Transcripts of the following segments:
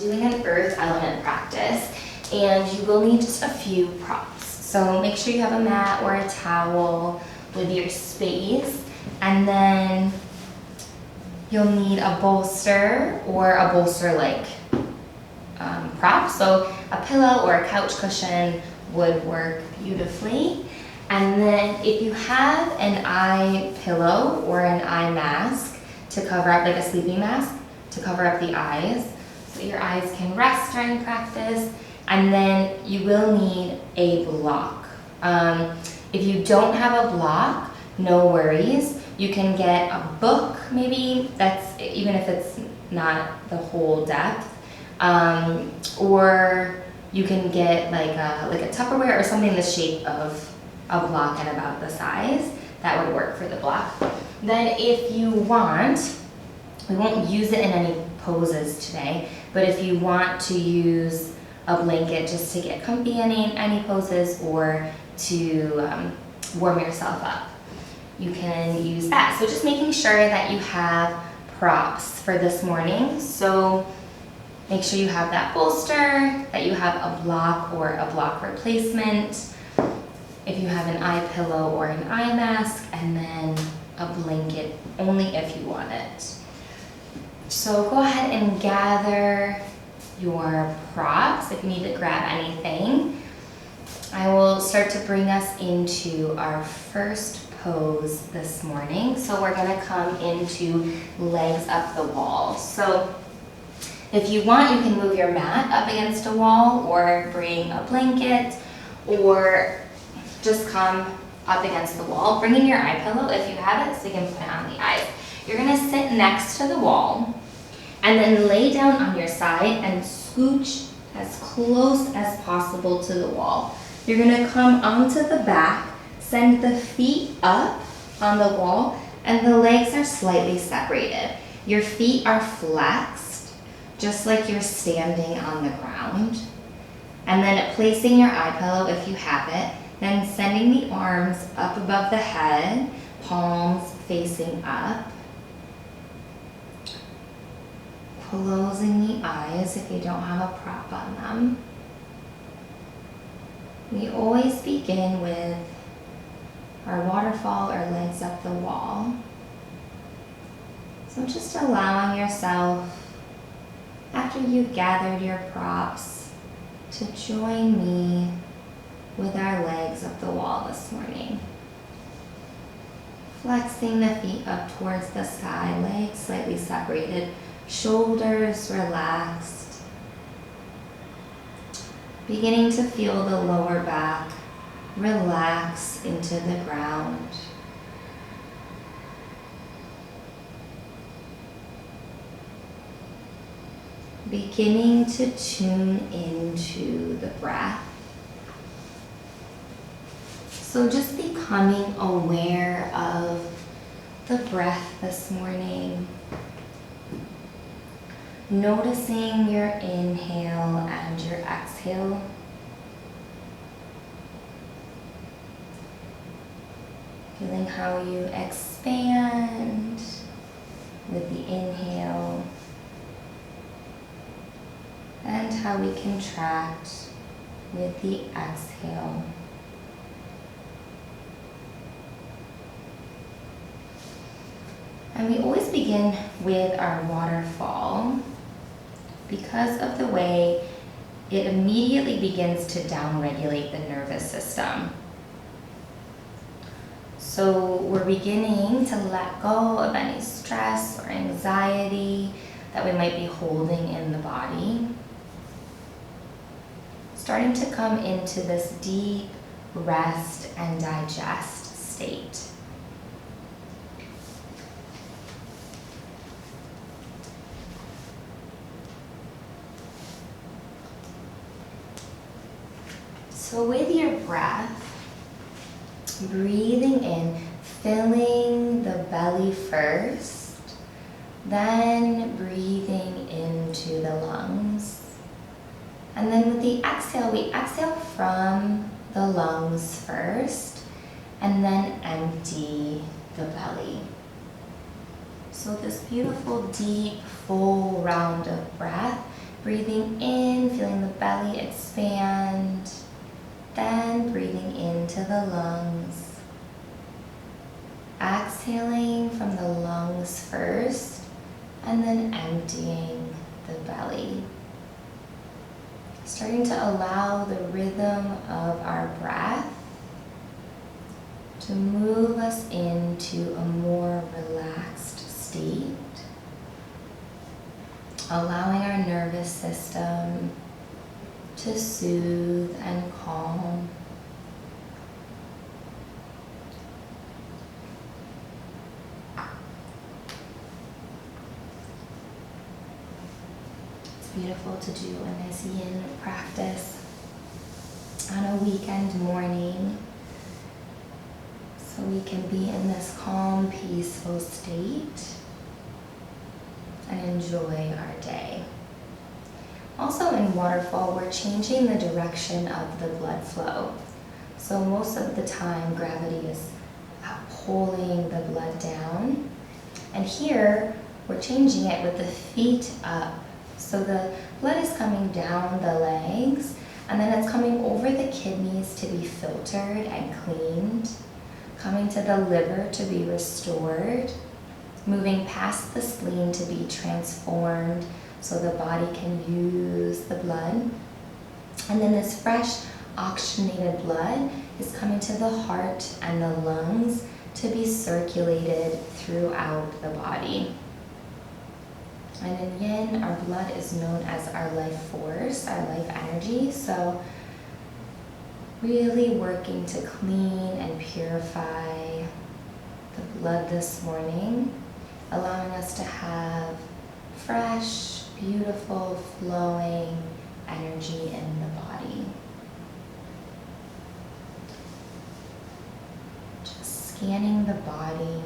doing an earth element practice, and you will need just a few props. So make sure you have a mat or a towel with your space, and then you'll need a bolster or a bolster-like prop. So a pillow or a couch cushion would work beautifully. And then if you have an eye pillow or an eye mask to cover up, like a sleeping mask, to cover up the eyes, so your eyes can rest during practice. And then you will need a block. If you don't have a block, no worries. You can get a book, maybe, that's even if it's not the whole depth, or you can get like a Tupperware or something in the shape of a block and about the size. That would work for the block. Then if you want, we won't use it in any poses today, but if you want to use a blanket just to get comfy in any poses or to warm yourself up, you can use that. So just making sure that you have props for this morning. So make sure you have that bolster, that you have a block or a block replacement, if you have an eye pillow or an eye mask, and then a blanket only if you want it. So go ahead and gather your props if you need to grab anything. I will start to bring us into our first pose this morning. So we're gonna come into legs up the wall. So if you want, you can move your mat up against a wall or bring a blanket or just come up against the wall, bringing your eye pillow if you have it so you can put it on the eyes. You're gonna sit next to the wall and then lay down on your side and scooch as close as possible to the wall. You're gonna come onto the back, send the feet up on the wall, and the legs are slightly separated. Your feet are flexed, just like you're standing on the ground. And then placing your eye pillow if you have it, then sending the arms up above the head, palms facing up. Closing the eyes if you don't have a prop on them. We always begin with our waterfall or legs up the wall. So just allowing yourself, after you've gathered your props, to join me with our legs up the wall this morning. Flexing the feet up towards the sky, legs slightly separated, shoulders relaxed. Beginning to feel the lower back relax into the ground. Beginning to tune into the breath. So just becoming aware of the breath this morning. Noticing your inhale and your exhale. Feeling how you expand with the inhale and how we contract with the exhale. And we always begin with our waterfall because of the way it immediately begins to downregulate the nervous system. So we're beginning to let go of any stress or anxiety that we might be holding in the body. Starting to come into this deep rest and digest state. So with your breath, breathing in, filling the belly first, then breathing into the lungs. And then with the exhale, we exhale from the lungs first, and then empty the belly. So this beautiful, deep, full round of breath, Breathing in, feeling the belly expand, then breathing into the lungs. Exhaling from the lungs first, and then emptying the belly. Starting to allow the rhythm of our breath to move us into a more relaxed state. Allowing our nervous system to soothe and calm. It's beautiful to do a nice yin practice on a weekend morning, so we can be in this calm, peaceful state and enjoy our day. Also in waterfall, we're changing the direction of the blood flow. So most of the time, gravity is pulling the blood down. And here, we're changing it with the feet up. So the blood is coming down the legs, and then it's coming over the kidneys to be filtered and cleaned, coming to the liver to be restored, moving past the spleen to be transformed so the body can use the blood. And then this fresh oxygenated blood is coming to the heart and the lungs to be circulated throughout the body. And in yin, our blood is known as our life force, our life energy. So really working to clean and purify the blood this morning, allowing us to have fresh, beautiful, flowing energy in the body. Just scanning the body.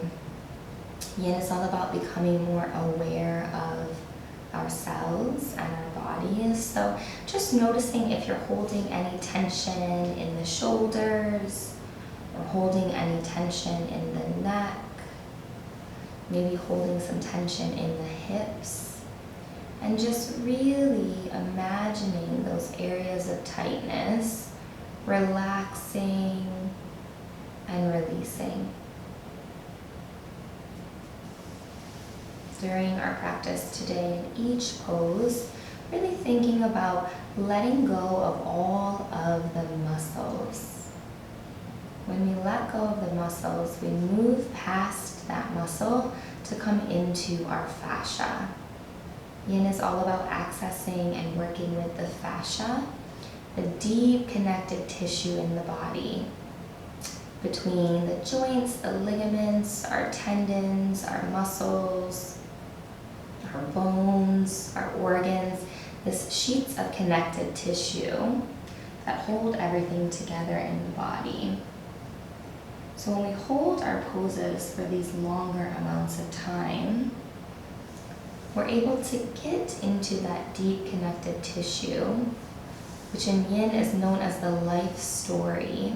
Yin is all about becoming more aware of ourselves and our bodies. So just noticing if you're holding any tension in the shoulders or holding any tension in the neck. Maybe holding some tension in the hips, and just really imagining those areas of tightness, relaxing and releasing. During our practice today, in each pose, really thinking about letting go of all of the muscles. When we let go of the muscles, we move past that muscle to come into our fascia. Yin is all about accessing and working with the fascia, the deep connected tissue in the body, between the joints, the ligaments, our tendons, our muscles, our bones, our organs, this sheets of connected tissue that hold everything together in the body. So when we hold our poses for these longer amounts of time, we're able to get into that deep connected tissue, which in yin is known as the life story.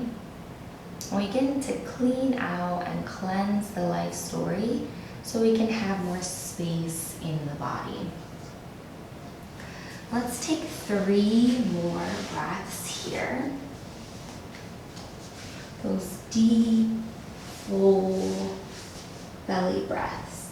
We begin to clean out and cleanse the life story so we can have more space in the body. Let's take 3 more breaths here. Those deep, full belly breaths.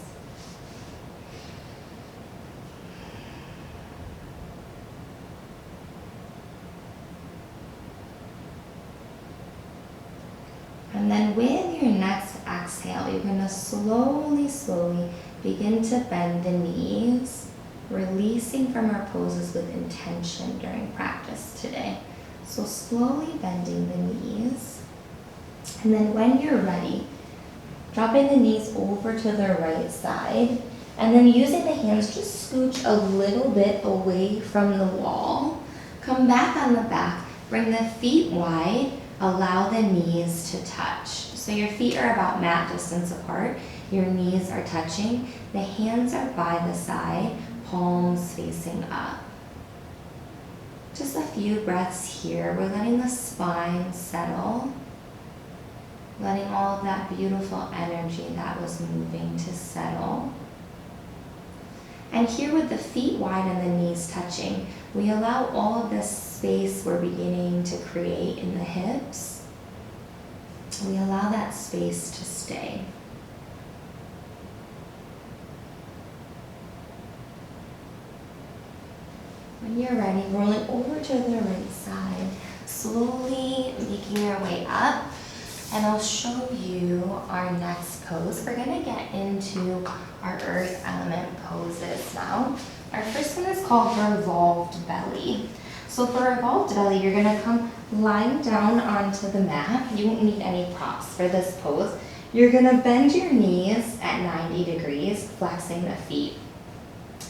And then with your next exhale, you're going to slowly begin to bend the knees, releasing from our poses with intention during practice today. So slowly bending the knees. And then when you're ready, dropping the knees over to the right side, and then using the hands, just scooch a little bit away from the wall. Come back on the back, bring the feet wide, allow the knees to touch. So your feet are about mat distance apart, your knees are touching, the hands are by the side, palms facing up. Just a few breaths here. We're letting the spine settle, letting all of that beautiful energy that was moving to settle. And here with the feet wide and the knees touching, we allow all of this space we're beginning to create in the hips. We allow that space to stay. When you're ready, rolling over to the right side, slowly making your way up, and I'll show you our next pose. We're gonna get into our earth element poses now. Our first one is called Revolved Belly. So for Revolved Belly, you're gonna come lying down onto the mat. You won't need any props for this pose. You're gonna bend your knees at 90 degrees, flexing the feet.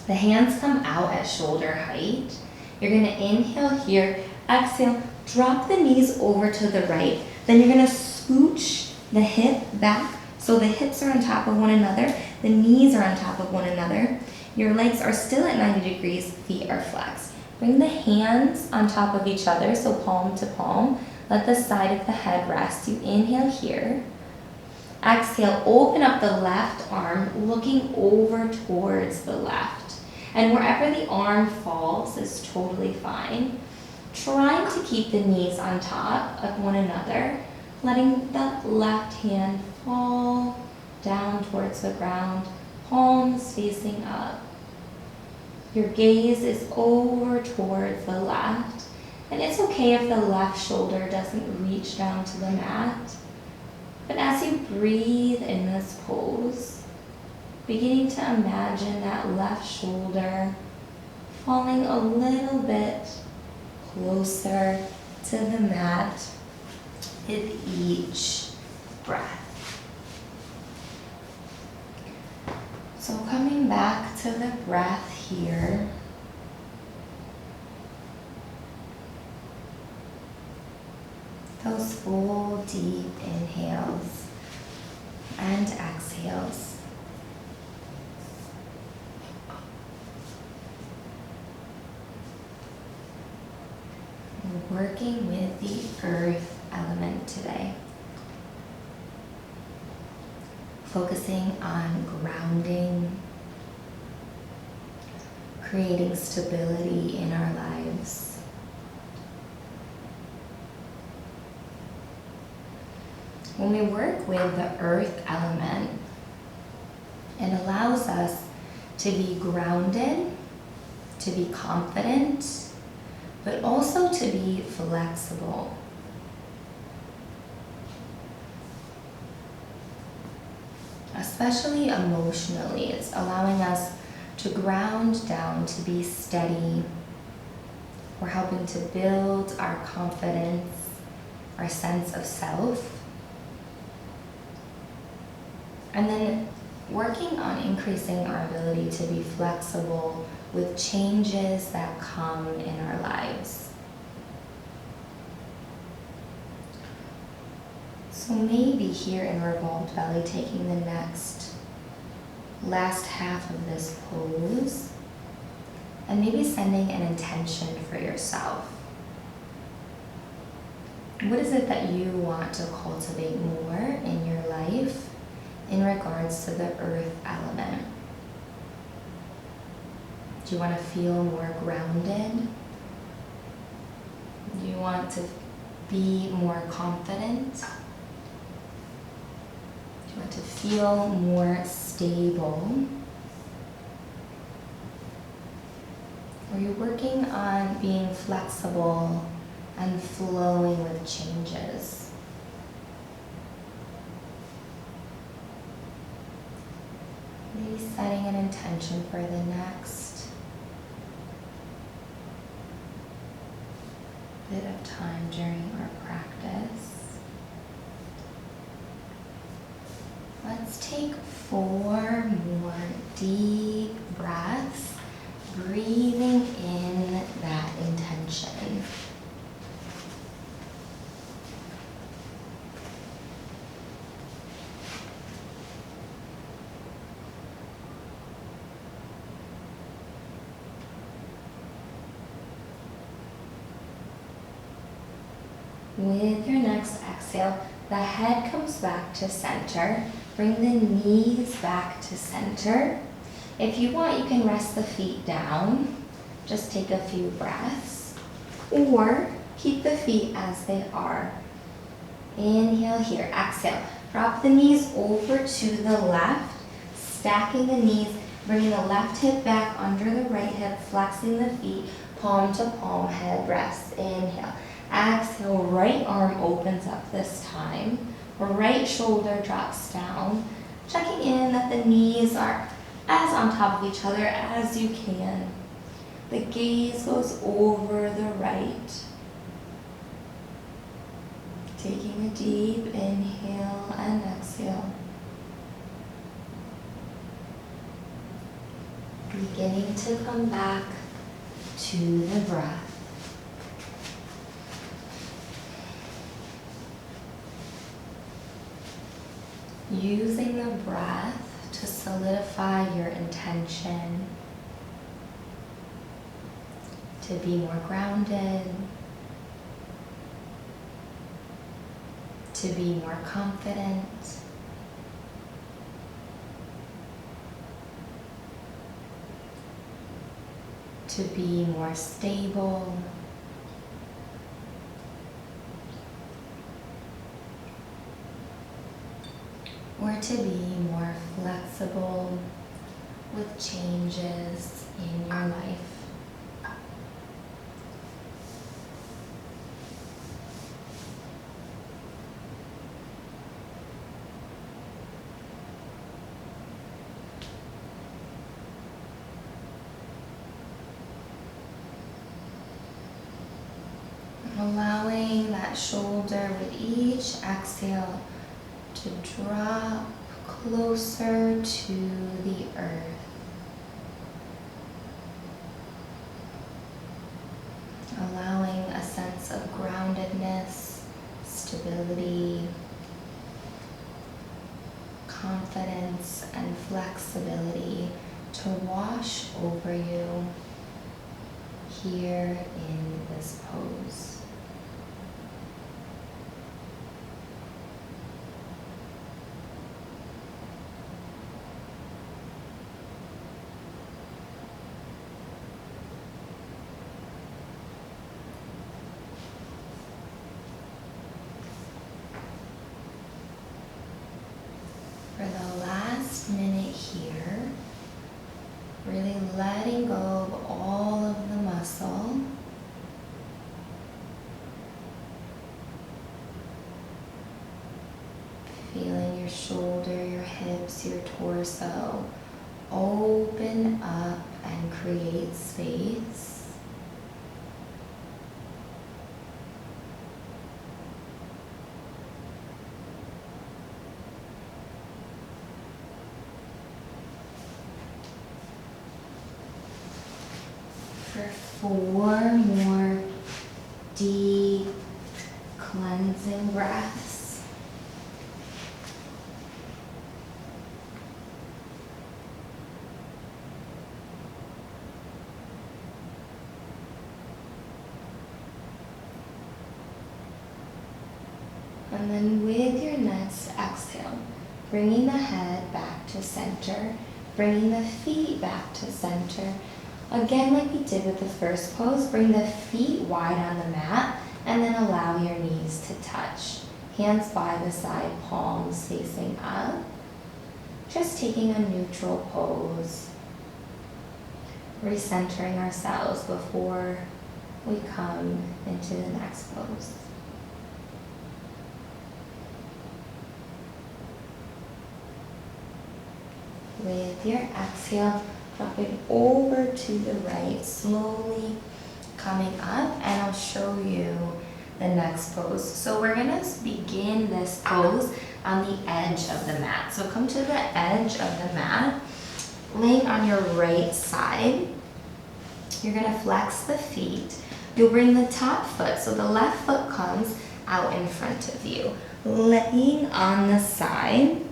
The hands come out at shoulder height. You're gonna inhale here, exhale, drop the knees over to the right. Then you're gonna scooch the hip back so the hips are on top of one another, the knees are on top of one another. Your legs are still at 90 degrees, feet are flexed. Bring the hands on top of each other, so palm to palm. Let the side of the head rest. You inhale here. Exhale, open up the left arm, looking over towards the left. And wherever the arm falls is totally fine. Trying to keep the knees on top of one another, letting the left hand fall down towards the ground, palms facing up. Your gaze is over towards the left, and it's okay if the left shoulder doesn't reach down to the mat. But as you breathe in this pose, beginning to imagine that left shoulder falling a little bit closer to the mat with each breath. So coming back to the breath here. Those full deep inhales and exhales. We're working with the earth element today. Focusing on grounding, creating stability in our lives. When we work with the earth element, it allows us to be grounded, to be confident, but also to be flexible. Especially emotionally, it's allowing us to ground down, to be steady. We're helping to build our confidence, our sense of self. And then working on increasing our ability to be flexible with changes that come in our lives. So maybe here in Revolved Belly, taking the last half of this pose, and maybe sending an intention for yourself. What is it that you want to cultivate more in your life in regards to the earth element? Do you want to feel more grounded? Do you want to be more confident? Do you want to feel more stable? Or you're working on being flexible and flowing with changes? Maybe setting an intention for the next bit of time during our practice. Let's take 4 more deep breaths, breathing in that intention. With your next exhale, the head comes back to center. Bring the knees back to center. If you want, you can rest the feet down. Just take a few breaths. Or keep the feet as they are. Inhale here, exhale. Drop the knees over to the left, stacking the knees, bringing the left hip back under the right hip, flexing the feet, palm to palm, head rests. Inhale. Exhale, right arm opens up this time. Right shoulder drops down. Checking in that the knees are as on top of each other as you can. The gaze goes over the right. Taking a deep inhale and exhale. Beginning to come back to the breath. Using the breath to solidify your intention, to be more grounded, to be more confident, to be more stable, or to be more flexible with changes in your life. Allowing that shoulder with each exhale to drop closer to the earth. Allowing a sense of groundedness, stability, confidence, and flexibility to wash over you here in this pose. For the last minute here, really letting go of all of the muscle. Feeling your shoulder, your hips, your torso open up and create space. For 4 more deep cleansing breaths. And then with your next exhale, bringing the head back to center, bringing the feet back to center. Again, like we did with the first pose, bring the feet wide on the mat and then allow your knees to touch. Hands by the side, palms facing up. Just taking a neutral pose. Recentering ourselves before we come into the next pose. With your exhale, dropping over to the right, slowly coming up, and I'll show you the next pose. So we're gonna begin this pose on the edge of the mat. So come to the edge of the mat, laying on your right side. You're gonna flex the feet. You'll bring the top foot, so the left foot comes out in front of you. Laying on the side.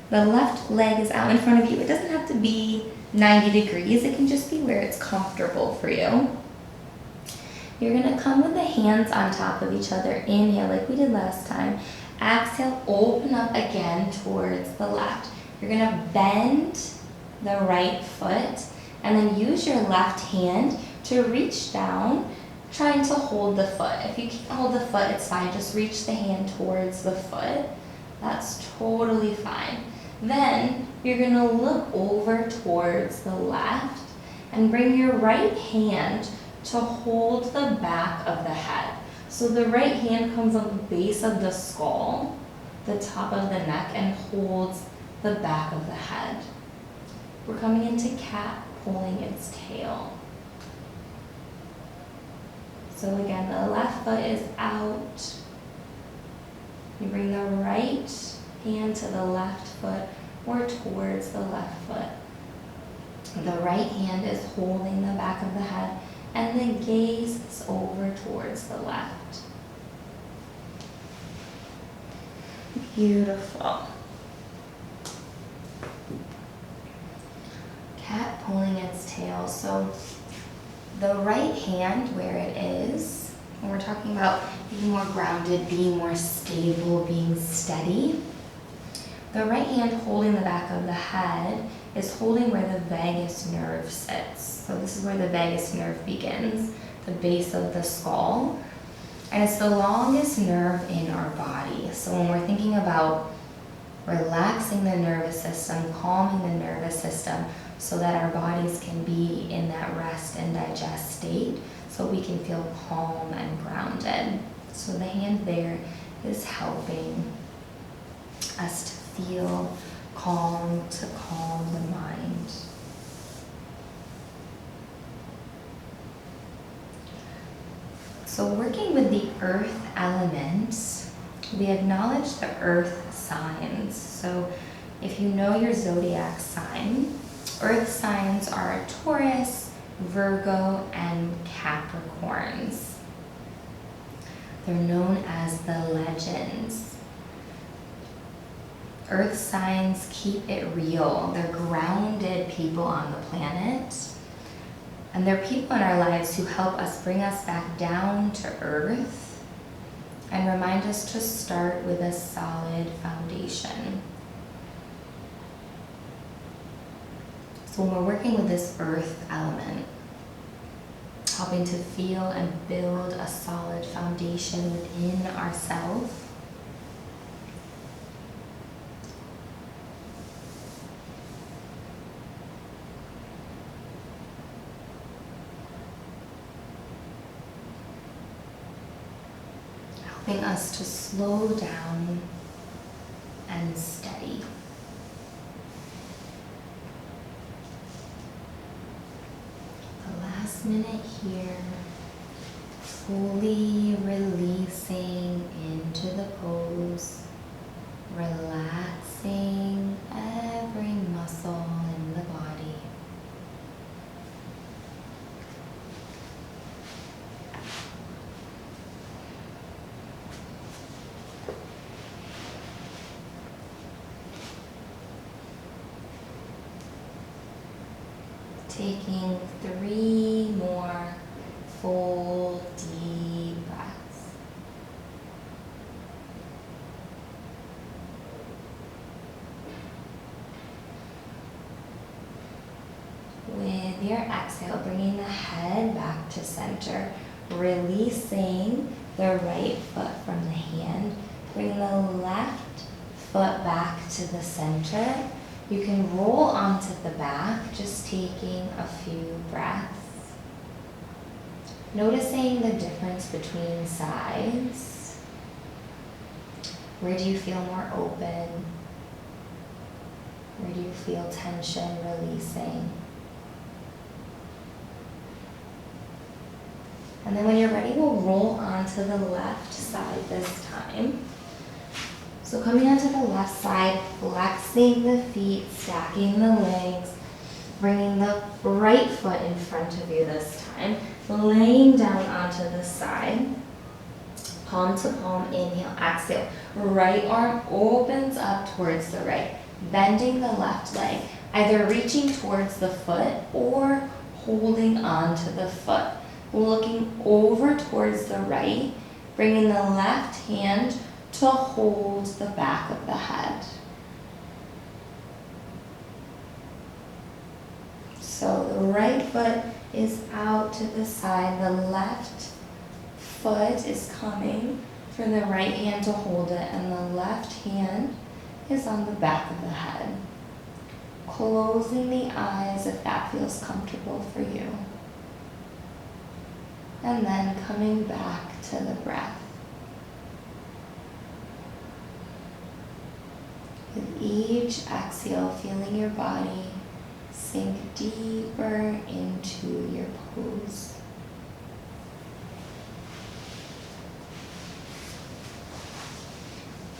The left leg is out in front of you. It doesn't have to be 90 degrees. It can just be where it's comfortable for you. You're gonna come with the hands on top of each other. Inhale like we did last time. Exhale, open up again towards the left. You're gonna bend the right foot, and then use your left hand to reach down, trying to hold the foot. If you can't hold the foot, it's fine. Just reach the hand towards the foot. That's totally fine. Then you're going to look over towards the left and bring your right hand to hold the back of the head. So the right hand comes on the base of the skull, the top of the neck, and holds the back of the head. We're coming into cat, pulling its tail. So again, the left foot is out. You bring the right hand to the left foot or towards the left foot. The right hand is holding the back of the head, and the gaze is over towards the left. Beautiful. Cat pulling its tail. So the right hand where it is, when we're talking about being more grounded, being more stable, being steady, the right hand holding the back of the head is holding where the vagus nerve sits. So this is where the vagus nerve begins, the base of the skull. And it's the longest nerve in our body. So when we're thinking about relaxing the nervous system, calming the nervous system, so that our bodies can be in that rest and digest state, so we can feel calm and grounded. So the hand there is helping us to feel calm, to calm the mind. So working with the earth element, we acknowledge the earth signs. So if you know your zodiac sign, earth signs are Taurus, Virgo, and Capricorns. They're known as the legends. Earth signs keep it real. They're grounded people on the planet. And they're people in our lives who help us bring us back down to earth and remind us to start with a solid foundation. So when we're working with this earth element, helping to feel and build a solid foundation within ourselves, helping us to slow down and steady. The last minute here, fully releasing into the pose, relaxing every muscle in the body. Taking 3 more full deep breaths. With your exhale, bringing the head back to center, releasing the right foot from the hand, bring the left foot back to the center. You can roll onto the back, just taking a few breaths. Noticing the difference between sides. Where do you feel more open? Where do you feel tension releasing? And then when you're ready, we'll roll onto the left side this time. So coming onto the left side, flexing the feet, stacking the legs, bringing the right foot in front of you this time, laying down onto the side, palm to palm, inhale, exhale. Right arm opens up towards the right, bending the left leg, either reaching towards the foot or holding onto the foot. Looking over towards the right, bringing the left hand to hold the back of the head. So the right foot is out to the side. The left foot is coming from the right hand to hold it, and the left hand is on the back of the head. Closing the eyes if that feels comfortable for you. And then coming back to the breath. With each exhale, feeling your body sink deeper into your pose.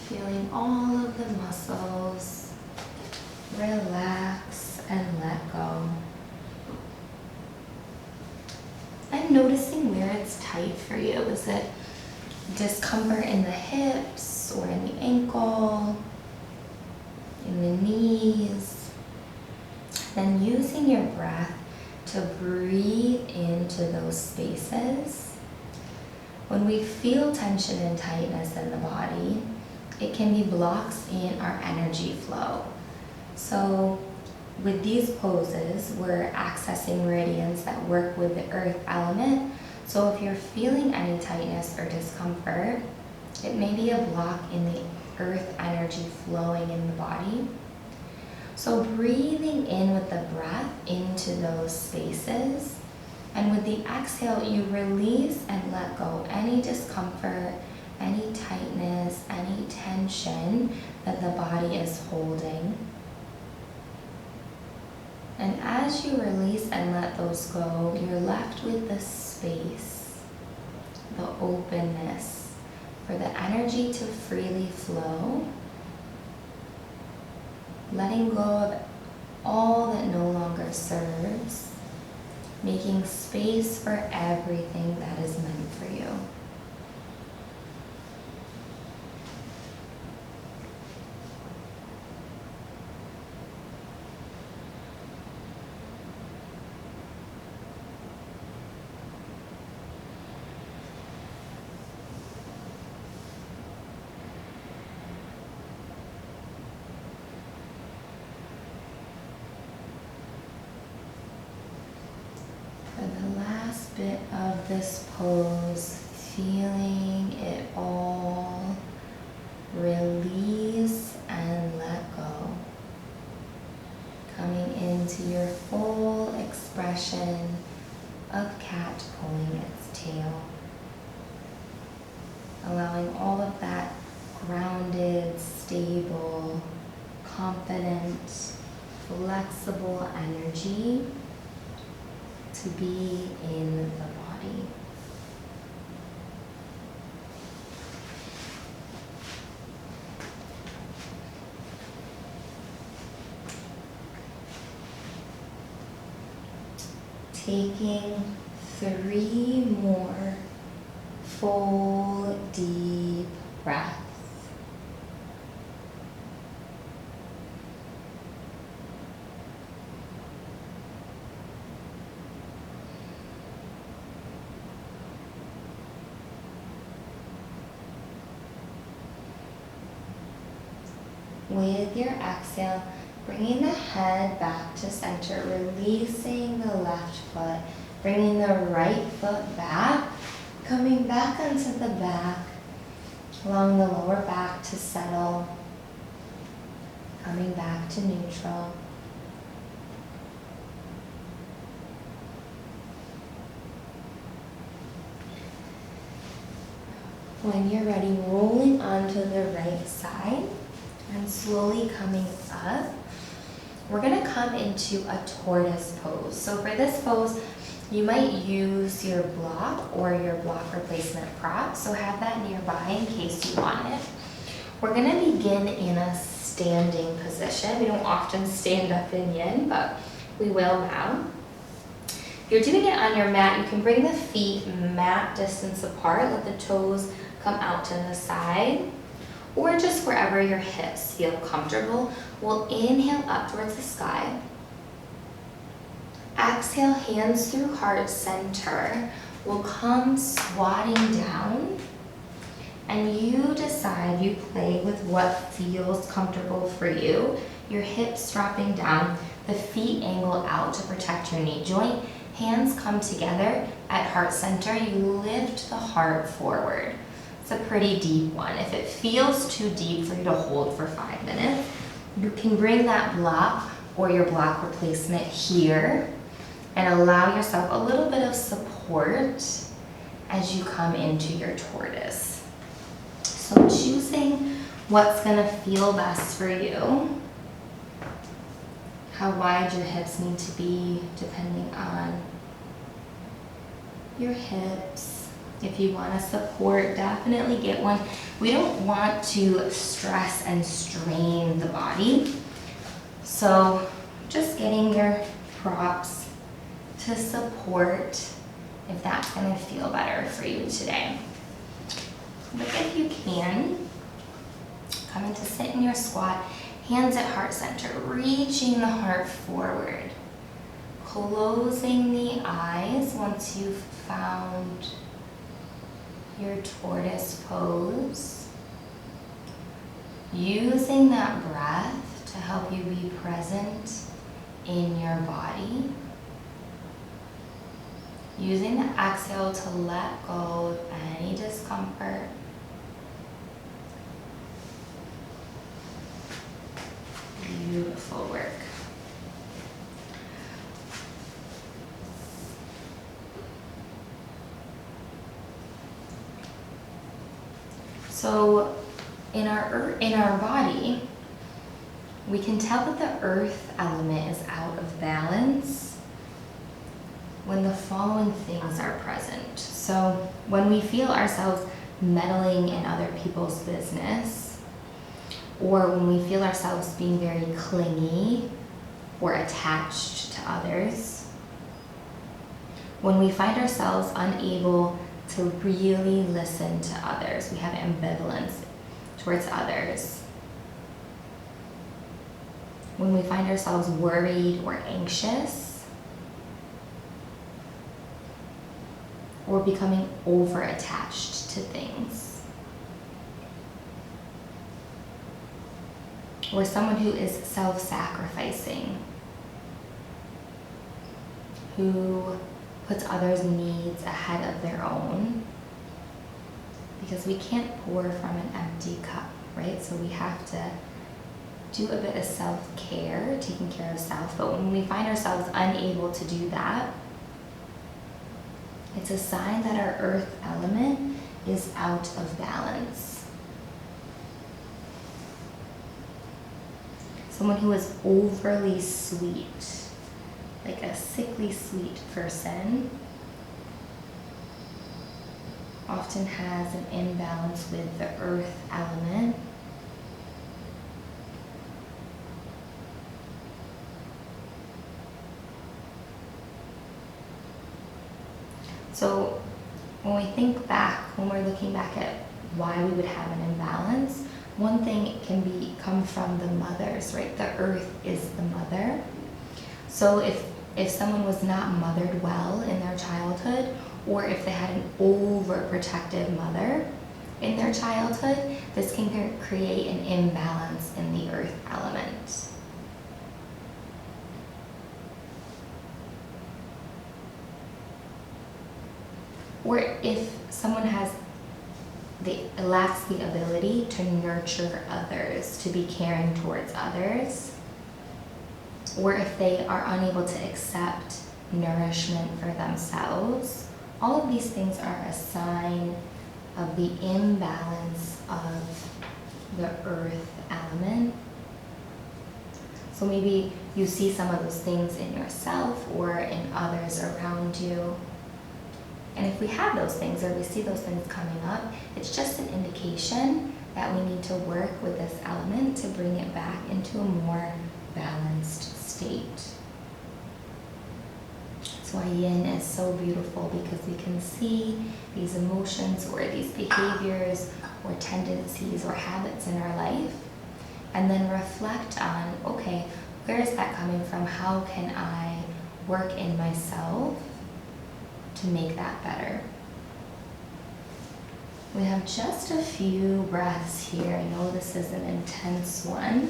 Feeling all of the muscles relax and let go. And noticing where it's tight for you. Is it discomfort in the hips or in the ankle, in the knees? Then using your breath to breathe into those spaces. When we feel tension and tightness in the body, it can be blocks in our energy flow. So with these poses, we're accessing meridians that work with the earth element. So if you're feeling any tightness or discomfort, it may be a block in the earth energy flowing in the body. So breathing in with the breath into those spaces, and with the exhale, you release and let go any discomfort, any tightness, any tension that the body is holding. And as you release and let those go, you're left with the space, the openness for the energy to freely flow, letting go of all that no longer serves, making space for everything that is meant for you. Bit of this pose, feeling it all release and let go. Coming into your full expression of cat pulling its tail. Allowing all of that grounded, stable, confident, flexible energy to be in the body. Taking 3 more full deep breaths. With your exhale, bringing the head back to center, releasing the left foot, bringing the right foot back, coming back onto the back, allowing the lower back to settle, coming back to neutral. When you're ready, rolling onto the right side and slowly coming up. We're gonna come into a tortoise pose. So for this pose, you might use your block or your block replacement prop. So have that nearby in case you want it. We're gonna begin in a standing position. We don't often stand up in yin, but we will now. If you're doing it on your mat, you can bring the feet mat distance apart, let the toes come out to the side, or just wherever your hips feel comfortable. We'll inhale up towards the sky. Exhale, hands through heart center. We'll come squatting down, and you decide, you play with what feels comfortable for you. Your hips dropping down, The feet angle out to protect your knee joint. Hands come together at heart center. You lift the heart forward. It's a pretty deep one. If it feels too deep for you to hold for 5 minutes, you can bring that block or your block replacement here and allow yourself a little bit of support as you come into your tortoise. So choosing what's gonna feel best for you, how wide your hips need to be depending on your hips. If you want to support, definitely get one. We don't want to stress and strain the body. So just getting your props to support if that's going to feel better for you today. But if you can, come into sit in your squat, hands at heart center, reaching the heart forward, closing the eyes once you've found your tortoise pose, using that breath to help you be present in your body, using the exhale to let go of any discomfort. Beautiful work. So in our body, we can tell that the earth element is out of balance when the following things are present. So when we feel ourselves meddling in other people's business, or when we feel ourselves being very clingy or attached to others, when we find ourselves unable to really listen to others, we have ambivalence towards others, when we find ourselves worried or anxious, or becoming over-attached to things, or someone who is self-sacrificing, who puts others' needs ahead of their own, because we can't pour from an empty cup, right? So we have to do a bit of self-care, taking care of self. But when we find ourselves unable to do that, it's a sign that our earth element is out of balance. Someone who is overly sweet, like a sickly sweet person, often has an imbalance with the earth element. So when we think back, when we're looking back at why we would have an imbalance, one thing can come from the mothers, right? The earth is the mother. So if someone was not mothered well in their childhood, or if they had an overprotective mother in their childhood, this can create an imbalance in the earth element. Or if someone lacks the ability to nurture others, to be caring towards others, or if they are unable to accept nourishment for themselves, all of these things are a sign of the imbalance of the earth element. So maybe you see some of those things in yourself or in others around you. And if we have those things, or we see those things coming up, it's just an indication that we need to work with this element to bring it back into a more balanced state. That's why yin is so beautiful, because we can see these emotions or these behaviors or tendencies or habits in our life, and then reflect on, okay, where is that coming from? How can I work in myself to make that better? We have just a few breaths here. I know this is an intense one.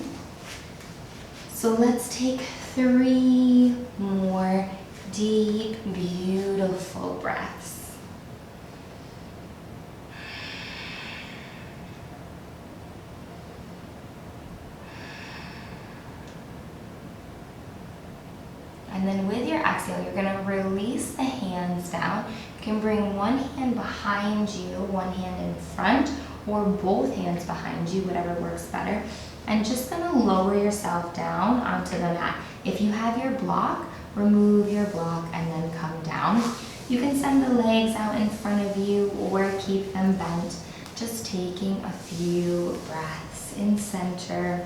So let's take 3 more deep, beautiful breaths. And then with your exhale, you're going to release the hands down. You can bring one hand behind you, one hand in front, or both hands behind you, whatever works better. And just going to lower yourself down onto the mat. If you have your block, remove your block and then come down. You can send the legs out in front of you or keep them bent. Just taking a few breaths in center.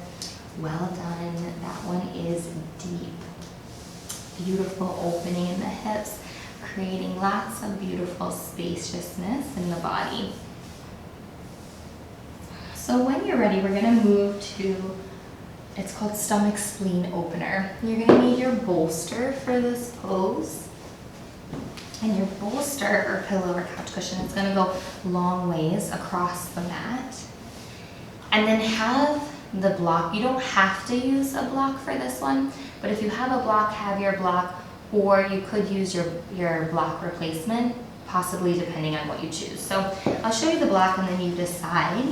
Well done. That one is deep. Beautiful opening in the hips, creating lots of beautiful spaciousness in the body. So when you're ready, we're going to move to, it's called stomach spleen opener. You're going to need your bolster for this pose. And your bolster or pillow or couch cushion is going to go long ways across the mat. And then have the block. You don't have to use a block for this one, but if you have a block, have your block, or you could use your block replacement, possibly depending on what you choose. So I'll show you the block and then you decide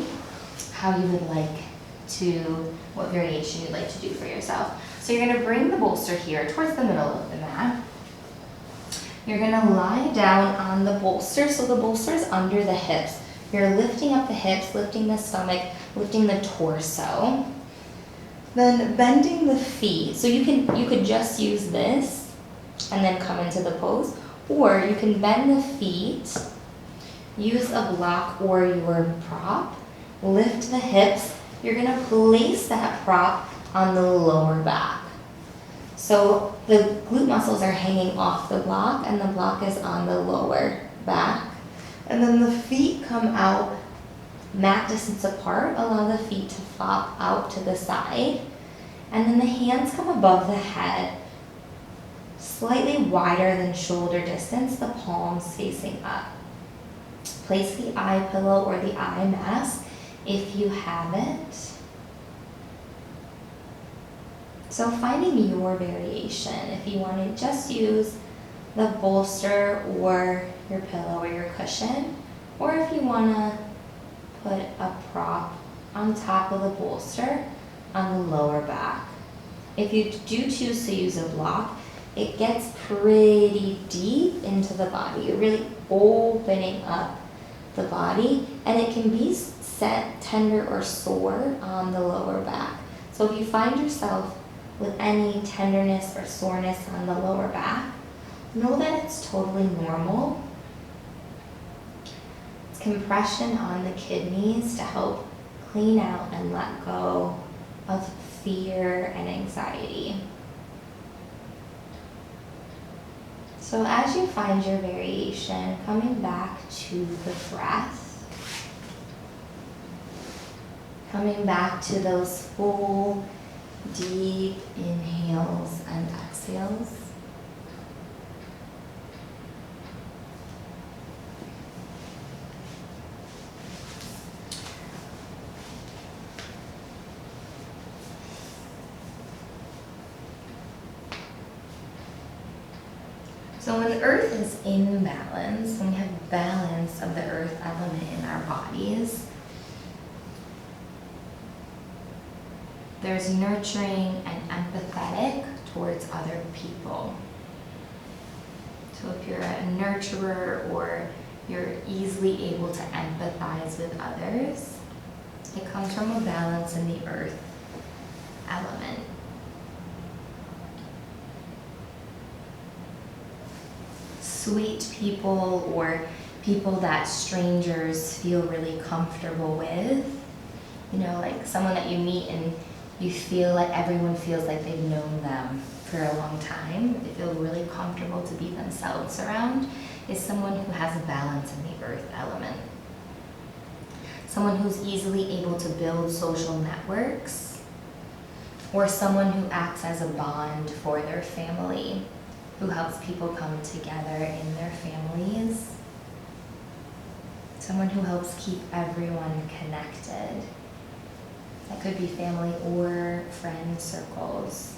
how you would like to, what variation you'd like to do for yourself. So you're going to bring the bolster here towards the middle of the mat. You're going to lie down on the bolster, so the bolster is under the hips. You're lifting up the hips, lifting the stomach, lifting the torso. Then bending the feet. So you could just use this and then come into the pose, or you can bend the feet, use a block or your prop, lift the hips. You're going to place that prop on the lower back. So the glute muscles are hanging off the block and the block is on the lower back. And then the feet come out mat distance apart. Allow the feet to flop out to the side. And then the hands come above the head, slightly wider than shoulder distance, the palms facing up. Place the eye pillow or the eye mask if you have it. So finding your variation, if you want to just use the bolster or your pillow or your cushion, or if you want to put a prop on top of the bolster on the lower back. If you do choose to use a block, it gets pretty deep into the body. You're really opening up the body, and it can be set, tender, or sore on the lower back. So if you find yourself with any tenderness or soreness on the lower back, know that it's totally normal. It's compression on the kidneys to help clean out and let go of fear and anxiety. So as you find your variation, coming back to the breath, coming back to those full, deep inhales and exhales. So when Earth is in balance, when we have balance of the Earth element in our bodies, there's nurturing and empathetic towards other people. So if you're a nurturer or you're easily able to empathize with others, it comes from a balance in the Earth element. Sweet people or people that strangers feel really comfortable with, you know, like someone that you meet and you feel like everyone feels like they've known them for a long time. They feel really comfortable to be themselves around, is someone who has a balance in the Earth element. Someone who's easily able to build social networks, or someone who acts as a bond for their family, who helps people come together in their families. Someone who helps keep everyone connected. That could be family or friend circles.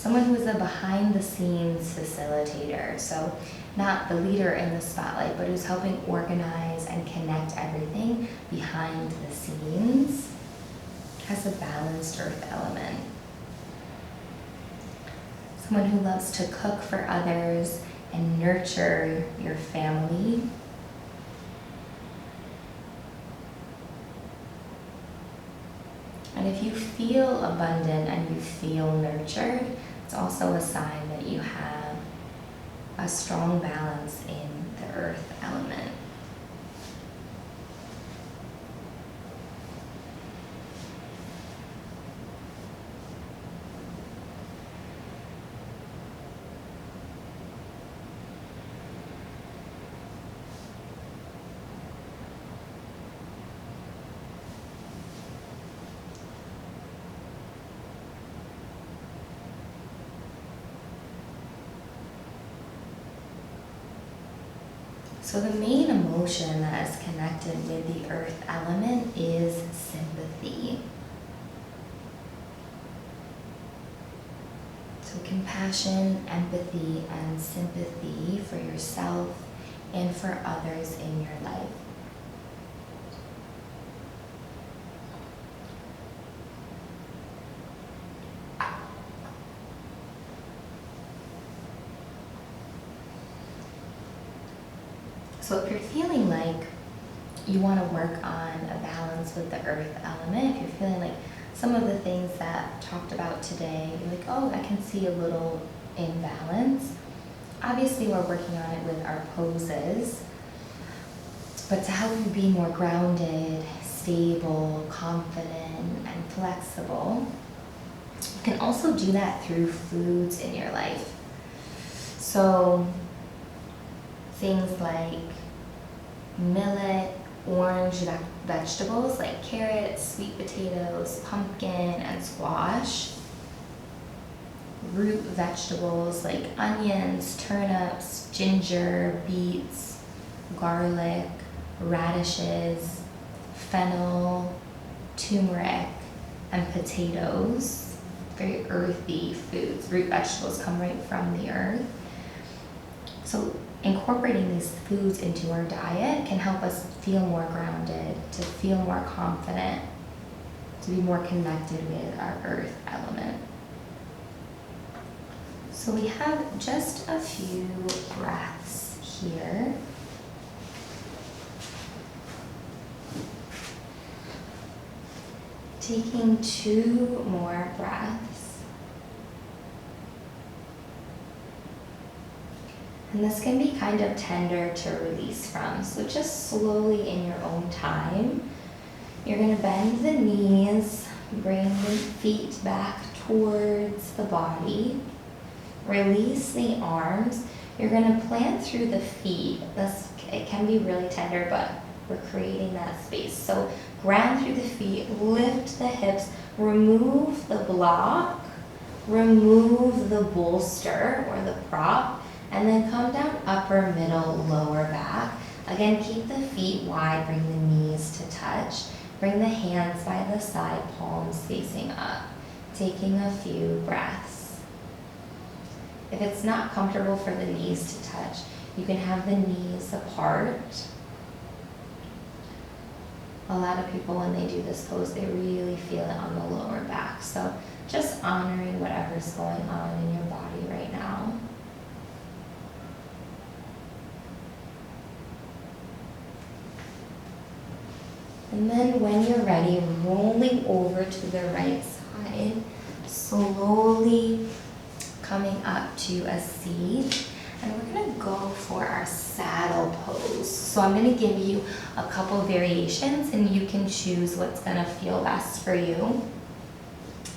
someone who is a behind the scenes facilitator. So not the leader in the spotlight, but who's helping organize and connect everything behind the scenes, has a balanced earth element. Someone who loves to cook for others and nurture your family. And if you feel abundant and you feel nurtured, it's also a sign that you have a strong balance in the earth element. So the main emotion that is connected with the earth element is sympathy. So compassion, empathy, and sympathy for yourself and for others in your life. So if you're feeling like you want to work on a balance with the earth element, if you're feeling like some of the things that talked about today, you're like, oh, I can see a little imbalance. Obviously, we're working on it with our poses, but to help you be more grounded, stable, confident, and flexible, you can also do that through foods in your life. So things like millet, orange vegetables like carrots, sweet potatoes, pumpkin, and squash. Root vegetables like onions, turnips, ginger, beets, garlic, radishes, fennel, turmeric, and potatoes. Very earthy foods. Root vegetables come right from the earth. So incorporating these foods into our diet can help us feel more grounded, to feel more confident, to be more connected with our earth element. So we have just a few breaths here. Taking 2 more breaths. And this can be kind of tender to release from. So just slowly in your own time, you're going to bend the knees, bring the feet back towards the body, release the arms. You're going to plant through the feet. It can be really tender, but we're creating that space. So ground through the feet, lift the hips, remove the block, remove the bolster or the prop, and then come down upper, middle, lower back. Again, keep the feet wide, bring the knees to touch. Bring the hands by the side, palms facing up. Taking a few breaths. If it's not comfortable for the knees to touch, you can have the knees apart. A lot of people, when they do this pose, they really feel it on the lower back. So just honoring whatever's going on in your body right now. And then when you're ready, rolling over to the right side, slowly coming up to a seat. And we're gonna go for our saddle pose. So I'm gonna give you a couple variations and you can choose what's gonna feel best for you.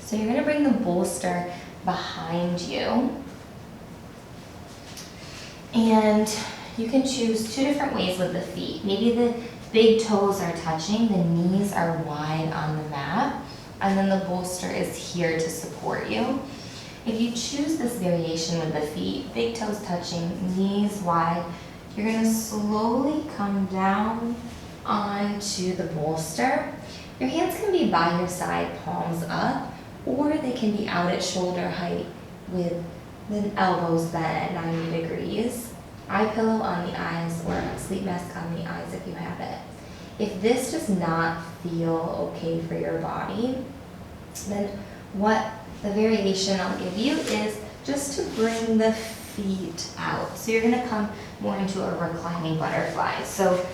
So you're gonna bring the bolster behind you. And you can choose 2 different ways with the feet. Maybe the big toes are touching, the knees are wide on the mat, and then the bolster is here to support you. If you choose this variation with the feet, big toes touching, knees wide, you're gonna slowly come down onto the bolster. Your hands can be by your side, palms up, or they can be out at shoulder height, with the elbows bent at 90 degrees. Eye pillow on the eyes or a sleep mask on the eyes if you have it. If this does not feel okay for your body, then what the variation I'll give you is just to bring the feet out. So you're gonna come more into a reclining butterfly. So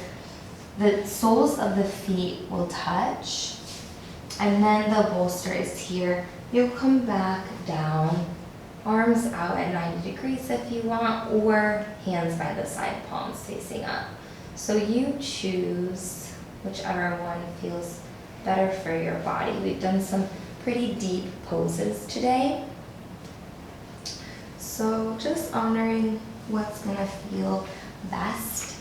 the soles of the feet will touch, and then the bolster is here. You'll come back down, arms out at 90 degrees if you want, or hands by the side, palms facing up. So you choose whichever one feels better for your body. We've done some pretty deep poses today. So just honoring what's gonna feel best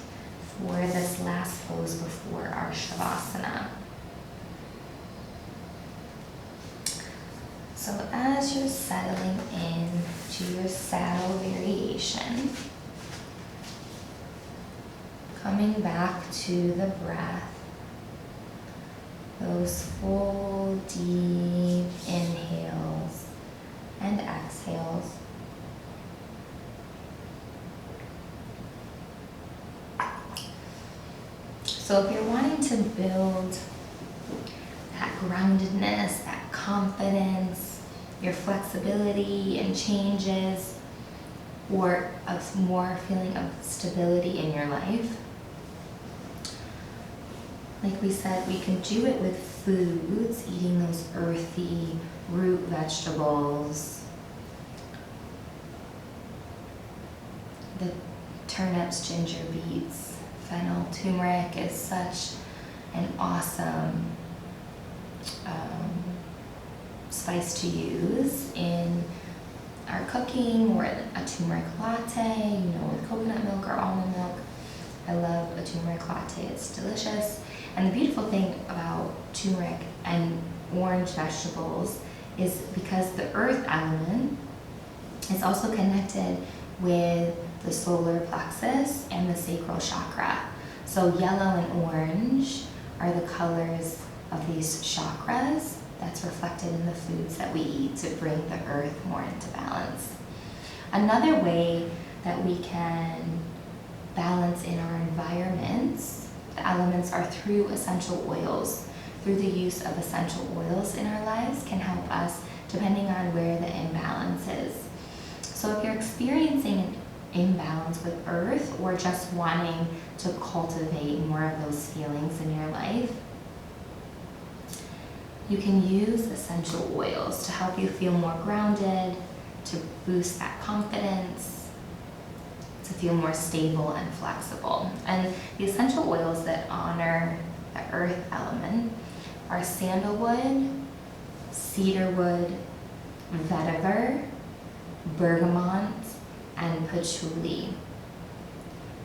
for this last pose before our Shavasana. So as you're settling in to your saddle variation, coming back to the breath, those full deep inhales and exhales. So if you're wanting to build that groundedness, that confidence, your flexibility and changes, or a more feeling of stability in your life, like we said, we can do it with foods, eating those earthy root vegetables, the turnips, ginger, beets. Fennel, turmeric is such an awesome spice to use in our cooking, or a turmeric latte, you know, with coconut milk or almond milk. I love a turmeric latte, it's delicious. And the beautiful thing about turmeric and orange vegetables is because the earth element is also connected with the solar plexus and the sacral chakra. So yellow and orange are the colors of these chakras that's reflected in the foods that we eat to bring the earth more into balance. Another way that we can balance in our environments, the elements, are through essential oils. Through the use of essential oils in our lives can help us depending on where the imbalance is. So if you're experiencing an imbalance with earth, or just wanting to cultivate more of those feelings in your life, you can use essential oils to help you feel more grounded, to boost that confidence, to feel more stable and flexible. And the essential oils that honor the earth element are sandalwood, cedarwood, vetiver, bergamot, and patchouli.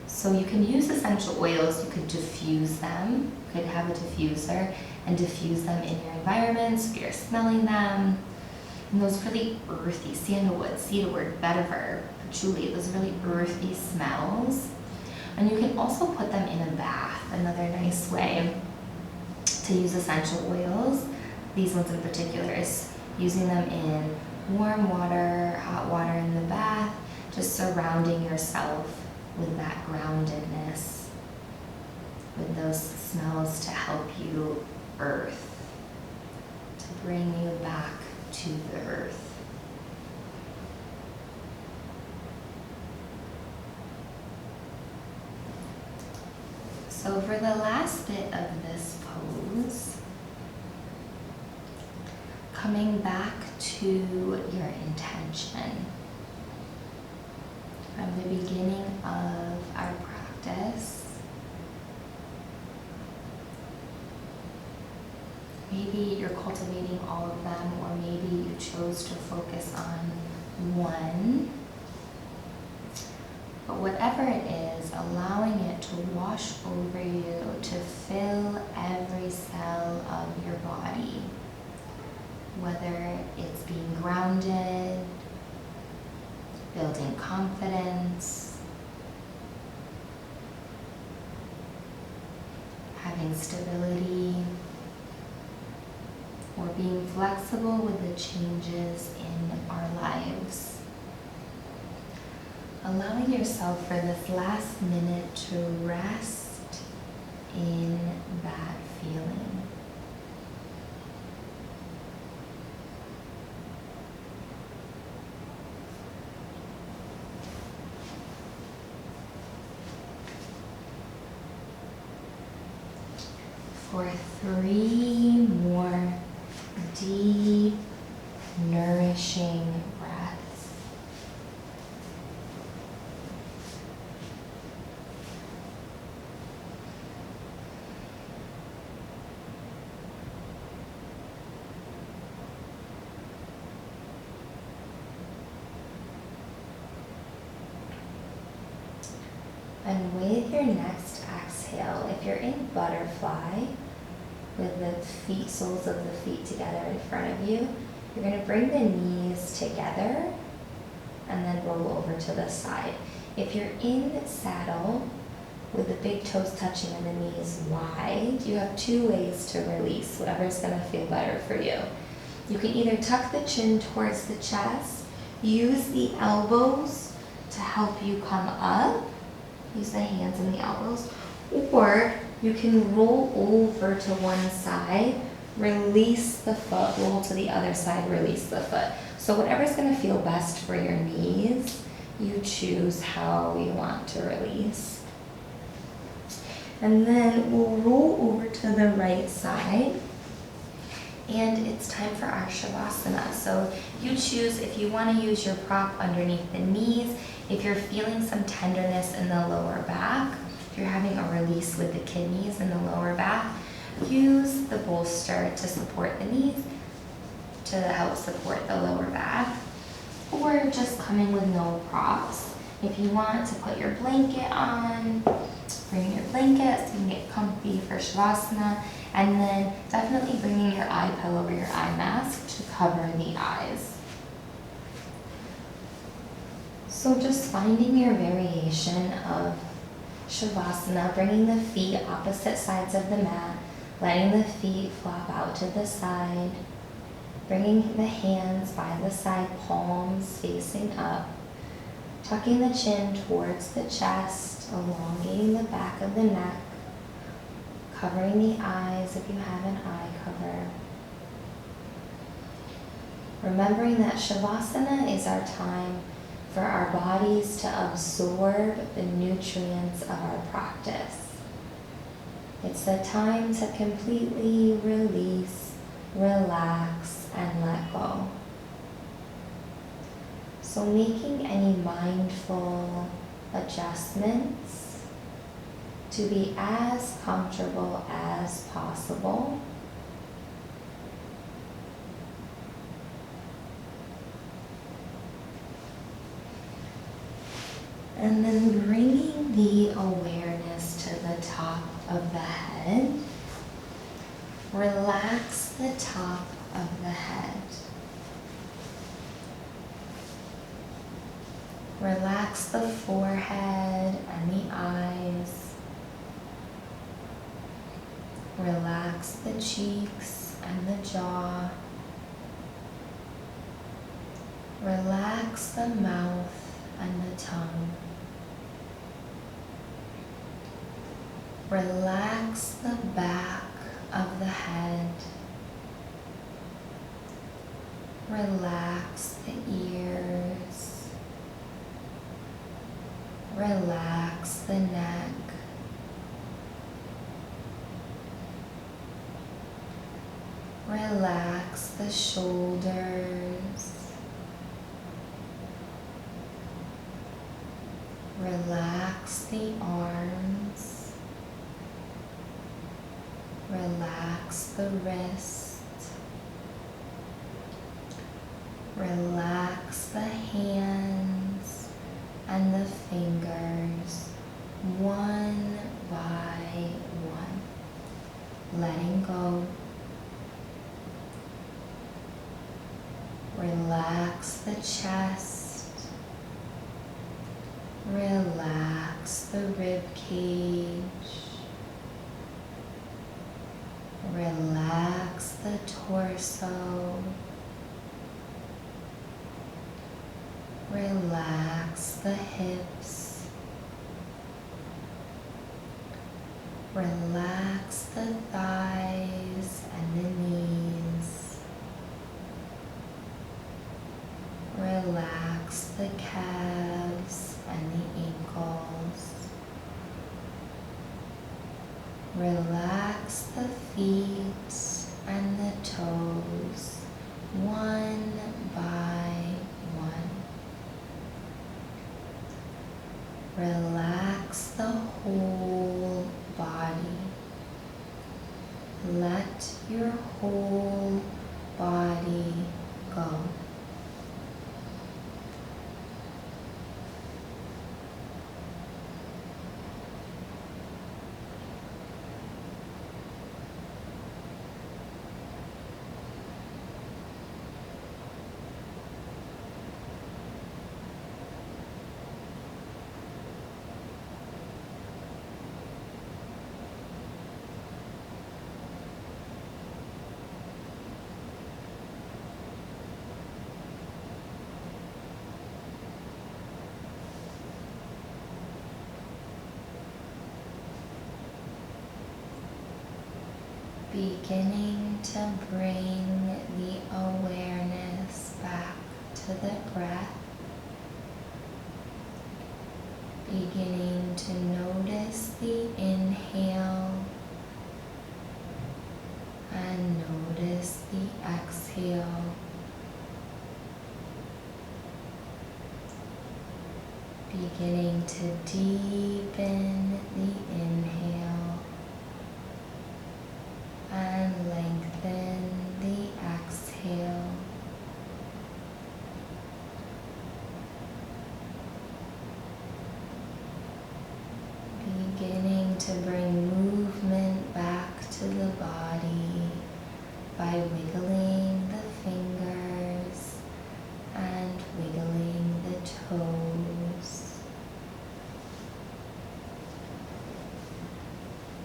So you can use essential oils, you could diffuse them, you could have a diffuser and diffuse them in your environment so you're smelling them. And those really earthy, sandalwood, cedarwood, vetiver, patchouli, those really earthy smells. And you can also put them in a bath, another nice way to use essential oils. These ones in particular is using them in warm water, hot water in the bath, just surrounding yourself with that groundedness, with those smells to help you earth, to bring you back to the earth. So for the last bit of this pose, coming back to your intention. From the beginning of our practice, maybe you're cultivating all of them, or maybe you chose to focus on one. But whatever it is, allowing it to wash over you, to fill every cell of your body, whether it's being grounded, building confidence, having stability, or being flexible with the changes in our lives. Allowing yourself for this last minute to rest in that feeling. For 3 more deep, nourishing breaths. And with your next exhale, if you're in butterfly, with the feet, soles of the feet together in front of you, you're going to bring the knees together and then roll over to the side. If you're in saddle with the big toes touching and the knees wide, you have 2 ways to release, whatever's going to feel better for you. You can either tuck the chin towards the chest, use the elbows to help you come up, use the hands and the elbows, or you can roll over to one side, release the foot, roll to the other side, release the foot. So whatever's going to feel best for your knees, you choose how you want to release. And then we'll roll over to the right side, and it's time for our Shavasana. So you choose if you want to use your prop underneath the knees, if you're feeling some tenderness in the lower back, if you're having a release with the kidneys in the lower back, use the bolster to support the knees, to help support the lower back, or just coming with no props. If you want to put your blanket on, bring your blanket so you can get comfy for Shavasana, and then definitely bringing your eye pillow or your eye mask to cover the eyes. So just finding your variation of Shavasana, bringing the feet opposite sides of the mat, letting the feet flop out to the side, bringing the hands by the side, palms facing up, tucking the chin towards the chest, elongating the back of the neck, covering the eyes if you have an eye cover. Remembering that Shavasana is our time for our bodies to absorb the nutrients of our practice. It's the time to completely release, relax, and let go. So making any mindful adjustments to be as comfortable as possible. And then bringing the awareness to the top of the head. Relax the top of the head. Relax the forehead and the eyes. Relax the cheeks and the jaw. Relax the mouth and the tongue. Relax the back of the head. Relax the ears. Relax the neck. Relax the shoulders. Relax the arms. Relax the wrist. Relax the hands and the fingers, one by one. Letting go. Relax the chest. Relax the rib cage. Relax the torso. torso. Relax the hips. Relax the thighs and the knees. Relax the calves and the ankles. Relax the feet and the toes, one by one. Relax the whole body. Let your whole body go. Beginning to bring the awareness back to the breath. Beginning to notice the inhale and notice the exhale. Beginning to deepen the inhale and lengthen the exhale. Beginning to bring movement back to the body by wiggling the fingers and wiggling the toes.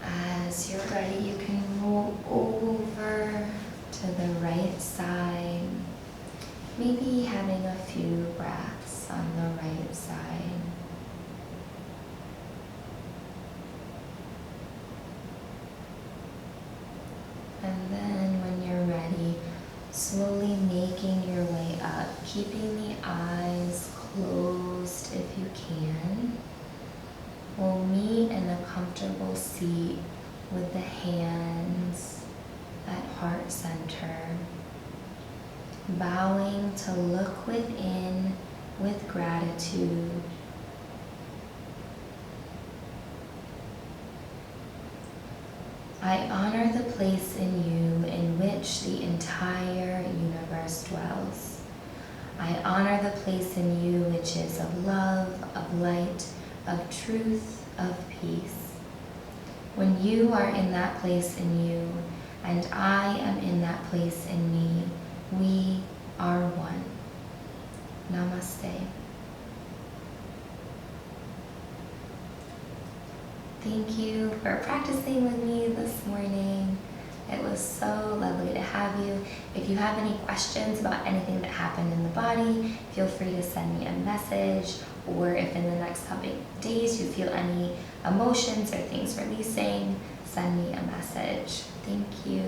As you're ready, you can roll over to the right side, maybe having a few breaths on the right side. And then when you're ready, slowly making your way up, keeping the eyes closed if you can. We'll meet in a comfortable seat with the hands at heart center, bowing to look within with gratitude. I honor the place in you in which the entire universe dwells. I honor the place in you which is of love, of light, of truth, of peace. When you are in that place in you, and I am in that place in me, we are one. Namaste. Thank you for practicing with me this morning. It was so lovely to have you. If you have any questions about anything that happened in the body, feel free to send me a message, or if in the next coming days you feel any emotions or things releasing, send me a message. Thank you.